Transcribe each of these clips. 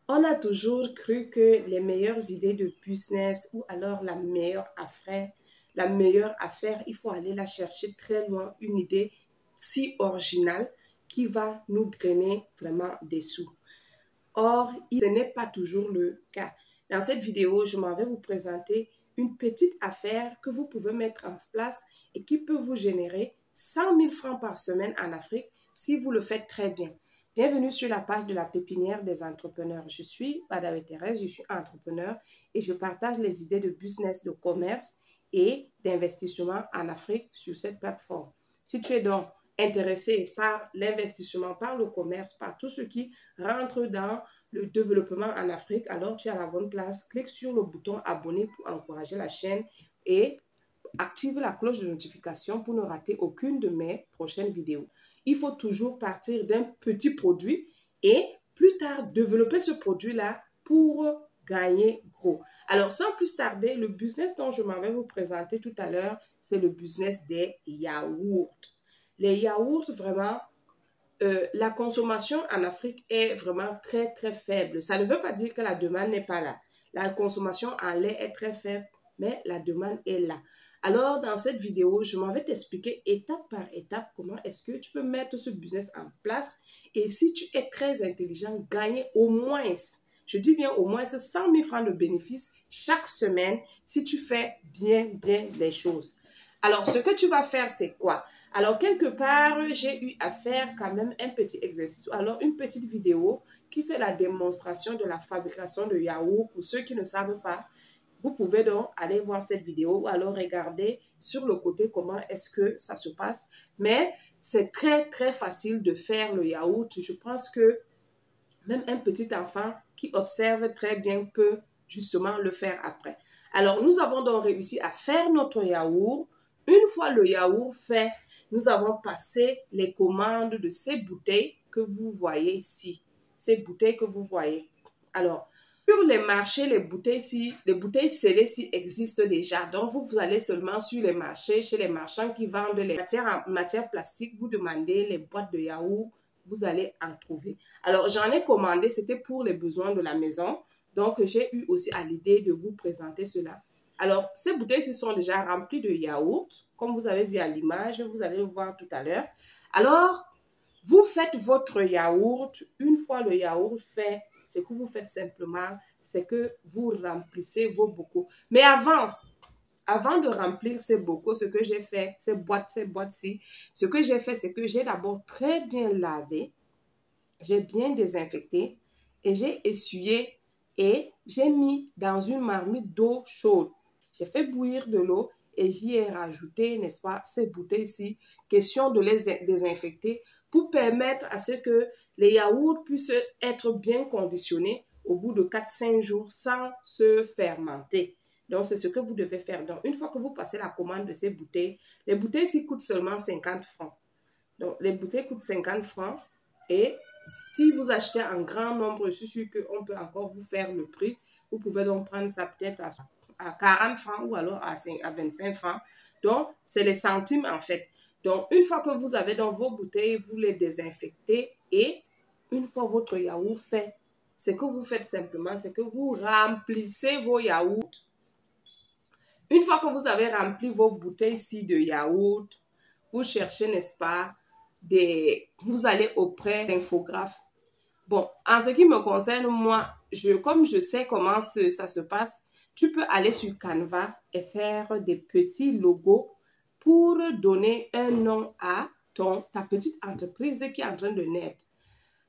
On a toujours cru que les meilleures idées de business ou alors la meilleure affaire, il faut aller la chercher très loin, une idée si originale qui va nous drainer vraiment des sous. Or, ce n'est pas toujours le cas. Dans cette vidéo, je m'en vais vous présenter une petite affaire que vous pouvez mettre en place et qui peut vous générer 100 000 francs par semaine en Afrique si vous le faites très bien. Bienvenue sur la page de la pépinière des entrepreneurs. Je suis Madame Thérèse, je suis entrepreneur et je partage les idées de business, de commerce et d'investissement en Afrique sur cette plateforme. Si tu es donc intéressé par l'investissement, par le commerce, par tout ce qui rentre dans le développement en Afrique, alors tu es à la bonne place. Clique sur le bouton abonner pour encourager la chaîne et active la cloche de notification pour ne rater aucune de mes prochaines vidéos. Il faut toujours partir d'un petit produit et plus tard développer ce produit-là pour gagner gros. Alors, sans plus tarder, le business dont je m'en vais vous présenter tout à l'heure, c'est le business des yaourts. Les yaourts, vraiment, la consommation en Afrique est vraiment très, très faible. Ça ne veut pas dire que la demande n'est pas là. La consommation en lait est très faible, mais la demande est là. Alors, dans cette vidéo, je m'en vais t'expliquer étape par étape comment est-ce que tu peux mettre ce business en place et si tu es très intelligent, gagner au moins, je dis bien au moins 100 000 francs de bénéfices chaque semaine si tu fais bien les choses. Alors, ce que tu vas faire, c'est quoi? Alors, quelque part, j'ai eu à faire quand même un petit exercice, alors une petite vidéo qui fait la démonstration de la fabrication de yaourt. Pour ceux qui ne savent pas, vous pouvez donc aller voir cette vidéo ou alors regarder sur le côté comment est-ce que ça se passe. Mais c'est très, très facile de faire le yaourt. Je pense que même un petit enfant qui observe très bien peut justement le faire après. Alors, nous avons donc réussi à faire notre yaourt. Une fois le yaourt fait, nous avons passé les commandes de ces bouteilles que vous voyez ici. Ces bouteilles que vous voyez. Alors, sur les marchés, les bouteilles scellées existent déjà. Donc, vous allez seulement sur les marchés, chez les marchands qui vendent les matières en matière plastique, vous demandez les boîtes de yaourt, vous allez en trouver. Alors, j'en ai commandé, c'était pour les besoins de la maison. Donc, j'ai eu aussi à l'idée de vous présenter cela. Alors, ces bouteilles sont déjà remplies de yaourt, comme vous avez vu à l'image, vous allez le voir tout à l'heure. Alors, vous faites votre yaourt. Une fois le yaourt fait, ce que vous faites simplement, c'est que vous remplissez vos bocaux. Mais avant de remplir ces bocaux, ce que j'ai fait, ces boîtes-ci, ce que j'ai fait, c'est que j'ai d'abord très bien lavé, j'ai bien désinfecté et j'ai essuyé et j'ai mis dans une marmite d'eau chaude. J'ai fait bouillir de l'eau et j'y ai rajouté, n'est-ce pas, ces bouteilles-ci. Question de les désinfecter pour permettre à ce que les yaourts puissent être bien conditionnés au bout de 4-5 jours sans se fermenter. Donc, c'est ce que vous devez faire. Donc, une fois que vous passez la commande de ces bouteilles, les bouteilles-ci coûtent seulement 50 francs. Donc, les bouteilles coûtent 50 francs et si vous achetez en grand nombre, je suis sûre qu'on peut encore vous faire le prix. Vous pouvez donc prendre ça peut-être à 40 francs ou alors à 25 francs. Donc, c'est les centimes en fait. Donc, une fois que vous avez dans vos bouteilles, vous les désinfectez et une fois votre yaourt fait, ce que vous faites simplement, c'est que vous remplissez vos yaourts. Une fois que vous avez rempli vos bouteilles-ci de yaourt, vous cherchez, n'est-ce pas, vous allez auprès d'infographes. Bon, en ce qui me concerne, moi, comme je sais comment ça se passe, tu peux aller sur Canva et faire des petits logos pour donner un nom à ta petite entreprise qui est en train de naître.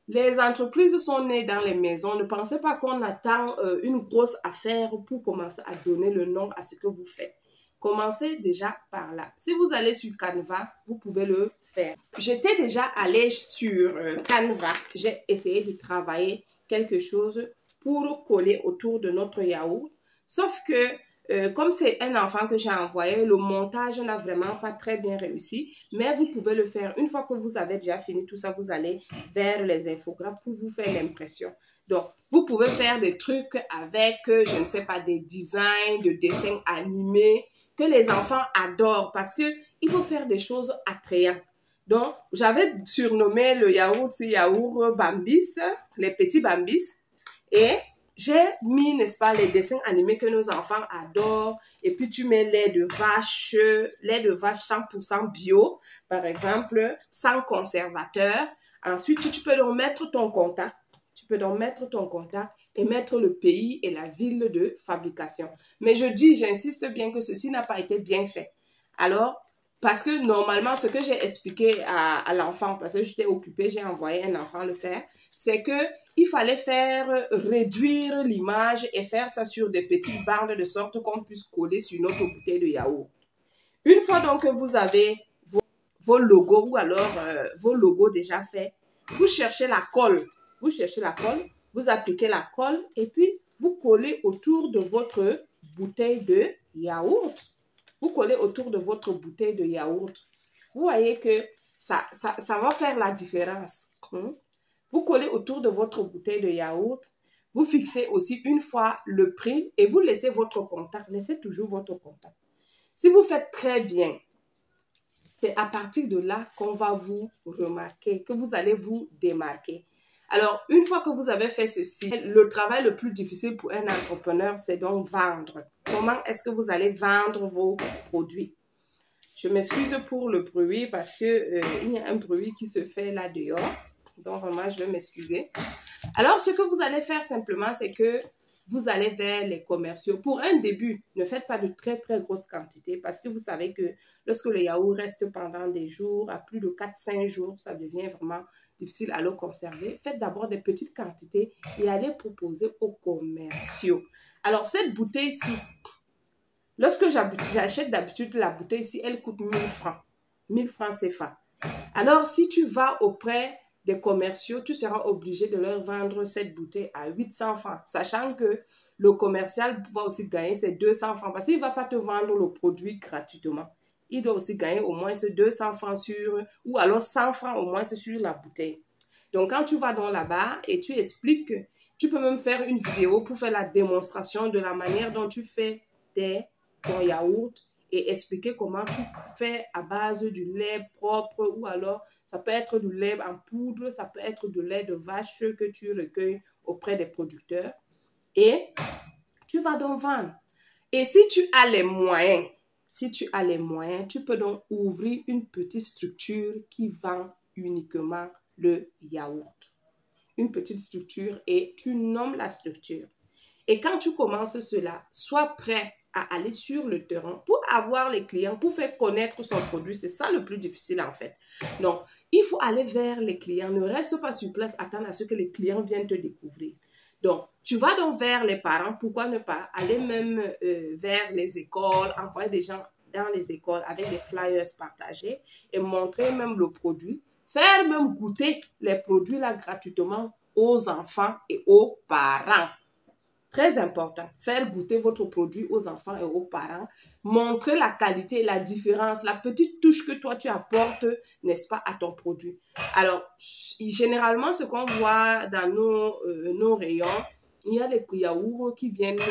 Les entreprises sont nées dans les maisons. Ne pensez pas qu'on attend une grosse affaire pour commencer à donner le nom à ce que vous faites. Commencez déjà par là. Si vous allez sur Canva, vous pouvez le faire. J'étais déjà allée sur Canva. J'ai essayé de travailler quelque chose pour coller autour de notre yaourt. Sauf que comme c'est un enfant que j'ai envoyé, le montage n'a vraiment pas très bien réussi. Mais vous pouvez le faire. Une fois que vous avez déjà fini tout ça, vous allez vers les infographes pour vous faire l'impression. Donc, vous pouvez faire des trucs avec, je ne sais pas, des designs, de dessins animés que les enfants adorent parce que il faut faire des choses attrayantes. Donc, j'avais surnommé le yaourt Bambis, les petits Bambis. Et j'ai mis, n'est-ce pas, les dessins animés que nos enfants adorent. Et puis, tu mets lait de vache 100% bio, par exemple, sans conservateur. Ensuite, tu peux donc mettre ton contact. Tu peux donc mettre ton contact et mettre le pays et la ville de fabrication. Mais j'insiste bien que ceci n'a pas été bien fait. Alors, parce que normalement, ce que j'ai expliqué à l'enfant, parce que j'étais occupée, j'ai envoyé un enfant le faire, c'est que il fallait faire réduire l'image et faire ça sur des petites bandes de sorte qu'on puisse coller sur notre bouteille de yaourt. Une fois donc que vous avez vos logos ou alors vos logos déjà faits, vous cherchez la colle. Vous appliquez la colle et puis vous collez autour de votre bouteille de yaourt. Vous collez autour de votre bouteille de yaourt. Vous voyez que ça va faire la différence. Vous collez autour de votre bouteille de yaourt. Vous fixez aussi une fois le prix et vous laissez votre contact. Laissez toujours votre contact. Si vous faites très bien, c'est à partir de là qu'on va vous remarquer, que vous allez vous démarquer. Alors, une fois que vous avez fait ceci, le travail le plus difficile pour un entrepreneur, c'est donc vendre. Comment est-ce que vous allez vendre vos produits? Je m'excuse pour le bruit parce que il y a un bruit qui se fait là dehors. Donc, vraiment, je vais m'excuser. Alors, ce que vous allez faire simplement, c'est que vous allez vers les commerciaux. Pour un début, ne faites pas de très, très grosses quantités parce que vous savez que lorsque le yaourt reste pendant des jours, à plus de 4-5 jours, ça devient vraiment difficile à le conserver. Faites d'abord des petites quantités et allez proposer aux commerciaux. Alors, cette bouteille-ci, lorsque j'achète d'habitude la bouteille ici, elle coûte 1000 francs. 1000 francs CFA. Alors, si tu vas auprès des commerciaux, tu seras obligé de leur vendre cette bouteille à 800 francs, sachant que le commercial va aussi gagner ses 200 francs parce qu'il ne va pas te vendre le produit gratuitement. Il doit aussi gagner au moins 200 francs ou alors 100 francs au moins sur la bouteille. Donc, quand tu vas dans là-bas et tu expliques, tu peux même faire une vidéo pour faire la démonstration de la manière dont tu fais ton yaourt et expliquer comment tu fais à base du lait propre ou alors ça peut être du lait en poudre, ça peut être du lait de vache que tu recueilles auprès des producteurs et tu vas donc vendre. Et si tu as les moyens, tu peux donc ouvrir une petite structure qui vend uniquement le yaourt. Une petite structure et tu nommes la structure. Et quand tu commences cela, sois prêt à aller sur le terrain pour avoir les clients, pour faire connaître son produit. C'est ça le plus difficile en fait. Donc, il faut aller vers les clients. Ne reste pas sur place, attendre à ce que les clients viennent te découvrir. Donc, tu vas donc vers les parents. Pourquoi ne pas aller même vers les écoles, envoyer des gens dans les écoles avec des flyers partagés et montrer même le produit. Faire même goûter les produits là gratuitement aux enfants et aux parents. Très important, faire goûter votre produit aux enfants et aux parents, montrer la qualité, la différence, la petite touche que toi tu apportes, n'est-ce pas, à ton produit. Alors, généralement, ce qu'on voit dans nos rayons, il y a des yaourts qui viennent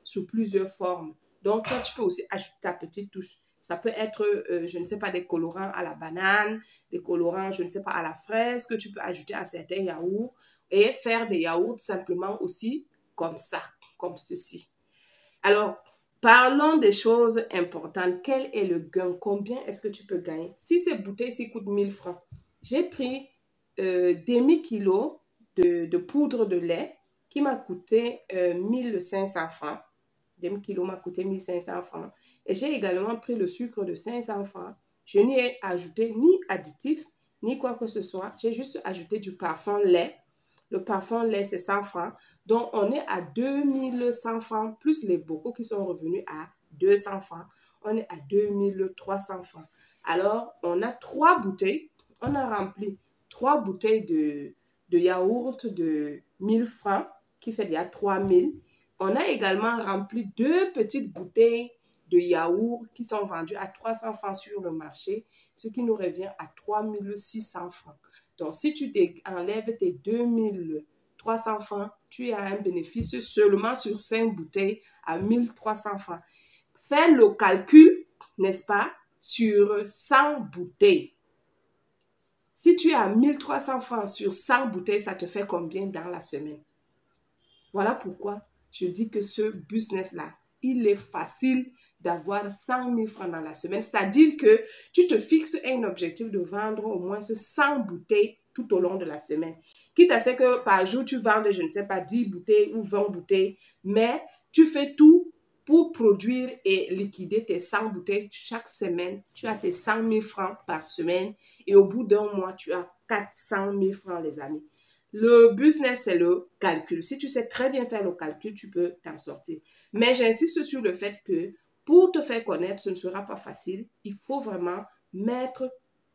sous plusieurs formes. Donc, toi, tu peux aussi ajouter ta petite touche. Ça peut être, je ne sais pas, des colorants à la banane, des colorants, je ne sais pas, à la fraise, que tu peux ajouter à certains yaourts et faire des yaourts simplement aussi comme ça, comme ceci. Alors, parlons des choses importantes. Quel est le gain? Combien est-ce que tu peux gagner? Si ces bouteilles-ci coûtent 1000 francs, j'ai pris demi-kilo de poudre de lait qui m'a coûté 1500 francs. Demi-kilo m'a coûté 1500 francs. Et j'ai également pris le sucre de 500 francs. Je n'y ai ajouté ni additif, ni quoi que ce soit. J'ai juste ajouté du parfum lait. Le parfum lait, c'est 100 francs. Donc, on est à 2100 francs, plus les bocaux qui sont revenus à 200 francs. On est à 2300 francs. Alors, on a 3 bouteilles. On a rempli 3 bouteilles de yaourt de 1000 francs, qui fait déjà 3000. On a également rempli 2 petites bouteilles de yaourt qui sont vendues à 300 francs sur le marché, ce qui nous revient à 3600 francs. Donc, si tu enlèves tes 2300 francs, tu as un bénéfice seulement sur 5 bouteilles à 1300 francs. Fais le calcul, n'est-ce pas, sur 100 bouteilles. Si tu as 1300 francs sur 100 bouteilles, ça te fait combien dans la semaine? Voilà pourquoi je dis que ce business-là, il est facile d'avoir 100 000 francs dans la semaine. C'est-à-dire que tu te fixes un objectif de vendre au moins 100 bouteilles tout au long de la semaine. Quitte à ce que par jour, tu vendes, je ne sais pas, 10 bouteilles ou 20 bouteilles, mais tu fais tout pour produire et liquider tes 100 bouteilles chaque semaine. Tu as tes 100 000 francs par semaine et au bout d'un mois, tu as 400 000 francs, les amis. Le business, c'est le calcul. Si tu sais très bien faire le calcul, tu peux t'en sortir. Mais j'insiste sur le fait que pour te faire connaître, ce ne sera pas facile. Il faut vraiment mettre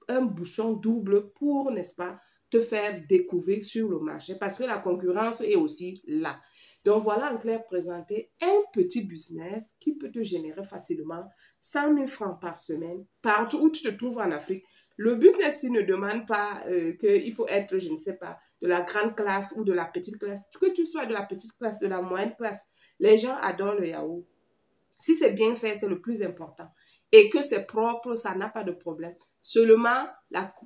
un bouchon double pour, n'est-ce pas, te faire découvrir sur le marché parce que la concurrence est aussi là. Donc voilà en clair présenté un petit business qui peut te générer facilement 100 000 francs par semaine partout où tu te trouves en Afrique. Le business ne demande pas qu'il faut être, je ne sais pas, de la grande classe ou de la petite classe. Que tu sois de la petite classe, de la moyenne classe, les gens adorent le yaourt. Si c'est bien fait, c'est le plus important. Et que c'est propre, ça n'a pas de problème. Seulement,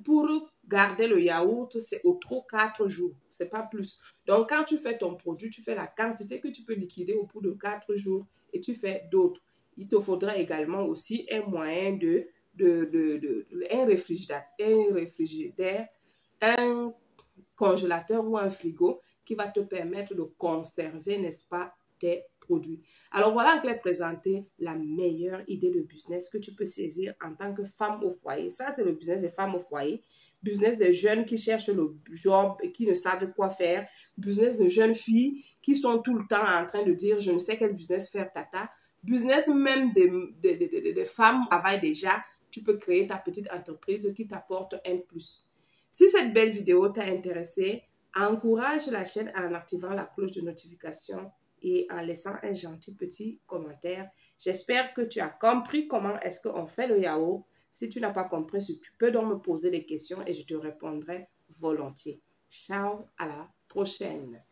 pour garder le yaourt, c'est au trop 4 jours. C'est pas plus. Donc, quand tu fais ton produit, tu fais la quantité que tu peux liquider au bout de 4 jours et tu fais d'autres. Il te faudra également aussi un moyen un réfrigérateur, un congélateur ou un frigo qui va te permettre de conserver, n'est-ce pas, tes produits. Alors voilà que je vais présenter la meilleure idée de business que tu peux saisir en tant que femme au foyer. Ça, c'est le business des femmes au foyer. Business des jeunes qui cherchent le job et qui ne savent quoi faire. Business de jeunes filles qui sont tout le temps en train de dire je ne sais quel business faire tata. Business même des femmes qui travaillent déjà. Tu peux créer ta petite entreprise qui t'apporte un plus. Si cette belle vidéo t'a intéressé, encourage la chaîne en activant la cloche de notification et en laissant un gentil petit commentaire. J'espère que tu as compris comment est-ce qu'on fait le yaourt. Si tu n'as pas compris, tu peux donc me poser des questions et je te répondrai volontiers. Ciao, à la prochaine.